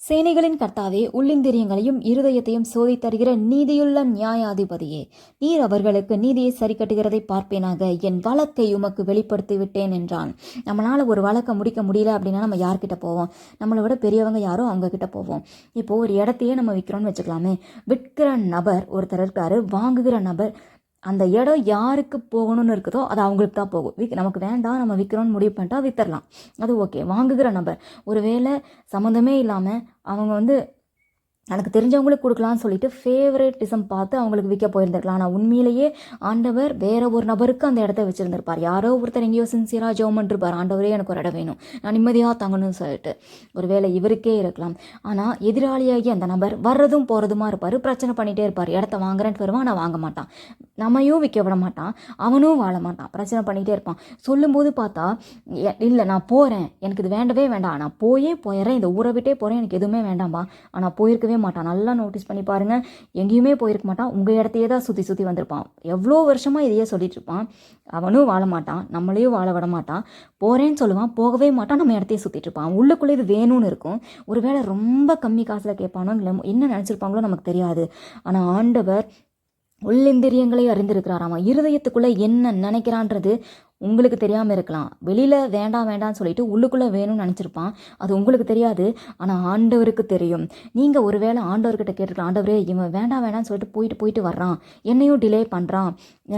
சேனைகளின் கர்த்தாவே, உள்ளிந்திரியங்களையும் இருதயத்தையும் சோதித்தருகிற நீதியுள்ள நியாயாதிபதியே, நீர் அவர்களுக்கு நீதியை சரி கட்டுகிறதை பார்ப்பேனாக. என் வழக்கை உமக்கு வெளிப்படுத்தி விட்டேன் என்றான். நம்மளால் ஒரு வழக்கை முடிக்க முடியல அப்படின்னா நம்ம யார்கிட்ட போவோம்? நம்மளை விட பெரியவங்க யாரோ அவங்க கிட்ட போவோம். இப்போது ஒரு இடத்தையே நம்ம விற்கிறோன்னு வச்சுக்கலாமே. விற்கிற நபர் ஒருத்தர் இருக்காரு, வாங்குகிற நபர் அந்த இடம் யாருக்கு போகணும்னு இருக்குதோ அது அவங்களுக்கு தான் போகும். நமக்கு வேண்டாம், நம்ம விற்கிறோன்னு முடிவு பண்ணிட்டா விற்றுடலாம், அது ஓகே. வாங்குகிற நபர் ஒருவேளை சம்மந்தமே இல்லாமல் அவங்க எனக்கு தெரிஞ்சவங்களுக்கு கொடுக்கலான்னு சொல்லிட்டு ஃபேவரட்டிசம் பார்த்து அவங்களுக்கு விற்க போயிருந்திருக்கலாம். ஆனால் உண்மையிலேயே ஆண்டவர் வேற ஒரு நபருக்கு அந்த இடத்த வச்சுருந்துருப்பார். யாரோ ஒருத்தர் எங்கேயோ சின்சியராக ஜெபம் பண்ணிருப்பார், ஆண்டவரே எனக்கு ஒரு இடம் வேணும், நான் நிம்மதியாக தங்கணும்னு சொல்லிட்டு. ஒருவேளை இவருக்கே இருக்கலாம். ஆனால் எதிராளியாகி அந்த நபர் வர்றதும் போகிறதுமா இருப்பார், பிரச்சனை பண்ணிகிட்டே இருப்பார். இடத்த வாங்குறேன்ட்டு வருவான், ஆனால் வாங்க மாட்டான். நம்மையும் விற்க விட மாட்டான், அவனும் வாழ மாட்டான், பிரச்சனை பண்ணிகிட்டே இருப்பான். சொல்லும்போது பார்த்தா இல்லை நான் போகிறேன், எனக்கு இது வேண்டவே வேண்டாம், நான் போயிடுறேன், இந்த ஊரை விட்டே போகிறேன், எனக்கு எதுவுமே வேண்டாம்பா. ஆனால் போயிருக்கவே மாட்டான். நல்லா நோட்டீஸ் பண்ணி பாருங்க, எங்கேயுமே போயிருக்க மாட்டான், உங்க இடத்தையே தான் சுற்றி சுற்றி வந்திருப்பான். எவ்வளோ வருஷமா இதையே சொல்லிட்டு இருப்பான். அவனும் வாழ மாட்டான், நம்மளையும் வாழ விட மாட்டான். போறேன்னு சொல்லுவான், போகவே மாட்டான், நம்ம இடத்தையே சுற்றிட்டு இருப்பான். உள்ளுக்குள்ளே இது வேணும்னு இருக்கும். ஒருவேளை ரொம்ப கம்மி காசில் கேட்பானோ இல்லை என்ன நினச்சிருப்பாங்களோ நமக்கு தெரியாது. ஆனால் ஆண்டவர் உள்ளிந்திரியங்களை அறிந்திருக்கிறாராமா. இருதயத்துக்குள்ளே என்ன நினைக்கிறான்றது உங்களுக்கு தெரியாமல் இருக்கலாம். வெளியில் வேண்டாம் வேண்டாம்னு சொல்லிட்டு உள்ளுக்குள்ளே வேணும்னு நினச்சிருப்பான், அது உங்களுக்கு தெரியாது. ஆனால் ஆண்டவருக்கு தெரியும். நீங்கள் ஒருவேளை ஆண்டவர்கிட்ட கேட்டிருக்கலாம், ஆண்டவரே இவன் வேண்டாம் வேண்டாம்னு சொல்லிட்டு போயிட்டு வர்றான், என்னையும் டிலே பண்ணுறான்,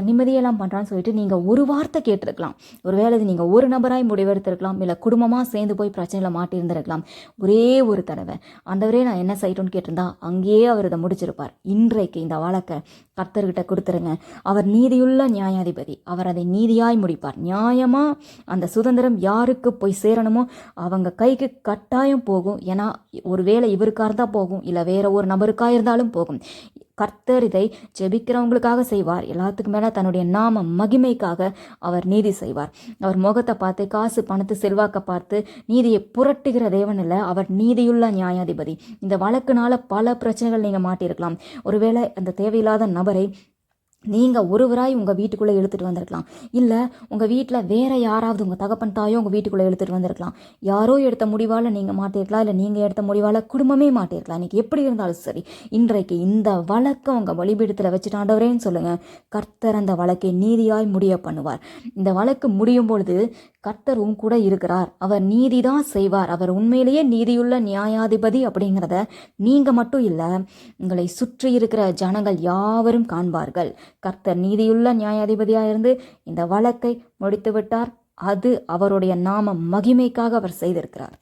நிம்மதியெல்லாம் பண்ணுறான்னு சொல்லிட்டு நீங்கள் ஒரு வார்த்தை கேட்டிருக்கலாம். ஒருவேளை இது நீங்கள் ஒரு நபராய் முடிவெடுத்திருக்கலாம், இல்லை குடும்பமாக சேர்ந்து போய் பிரச்சனையில் மாட்டியிருந்திருக்கலாம். ஒரே ஒரு தடவை ஆண்டவரே நான் என்ன செய்யட்டும்னு கேட்டிருந்தா அங்கேயே அவர் இதை முடிச்சிருப்பார். இன்றைக்கு இந்த வழக்கை கர்த்தர்கிட்ட கொடுத்துருங்க. அவர் நீதியுள்ள நியாயாதிபதி, அவர் அதை நீதியாய் முடிப்பார். நியாயமா அந்த சுதந்திரம் யாருக்கு போய் சேரணுமோ அவங்க கைக்கு கட்டாயம் போகும். ஏன்னா ஒருவேளை இவருக்கா இருந்தா போகும், இல்லை வேற ஒரு நபருக்கா இருந்தாலும் போகும். கர்த்தர் இதை ஜெபிக்கிறவங்களுக்காக செய்வார். எல்லாத்துக்கும் மேலே தன்னுடைய நாம மகிமைக்காக அவர் நீதி செய்வார். அவர் முகத்தை பார்த்து, காசு பணத்து செல்வாக்க பார்த்து நீதியை புரட்டுகிற தேவன் இல்லை, அவர் நீதியுள்ள நியாயாதிபதி. இந்த வழக்குனால பல பிரச்சனைகள் நீங்கள் மாட்டியிருக்கலாம். ஒருவேளை அந்த தேவையில்லாத நபரை நீங்கள் ஒருவராய் உங்கள் வீட்டுக்குள்ளே இழுத்துட்டு வந்திருக்கலாம், இல்லை உங்கள் வீட்டில் வேற யாராவது உங்கள் தகப்பன் தாயோ உங்கள் வீட்டுக்குள்ளே இழுத்துட்டு வந்திருக்கலாம். யாரோ எடுத்த முடிவால் நீங்கள் மாட்டிருக்கலாம், இல்லை நீங்கள் எடுத்த முடிவால் குடும்பமே மாட்டிருக்கலாம். இன்றைக்கி எப்படி இருந்தாலும் சரி, இன்றைக்கு இந்த வழக்கை உங்கள் பலிபீடத்தில் வச்சுட்டு ஆண்டவரேன்னு சொல்லுங்கள். கர்த்தர் அந்த வழக்கை நீதியாய் முடிய பண்ணுவார். இந்த வழக்கு முடியும் பொழுது கர்த்தர் கூட இருக்கிறார், அவர் நீதி தான் செய்வார். அவர் உண்மையிலேயே நீதியுள்ள நியாயாதிபதி அப்படிங்கிறத நீங்கள் மட்டும் இல்லை, உங்களை சுற்றி இருக்கிற ஜனங்கள் யாவரும் காண்பார்கள். கர்த்தர் நீதியுள்ள நியாயாதிபதியாக இருந்து இந்த வழக்கை முடித்து விட்டார். அது அவருடைய நாம மகிமைக்காக அவர் செய்திருக்கிறார்.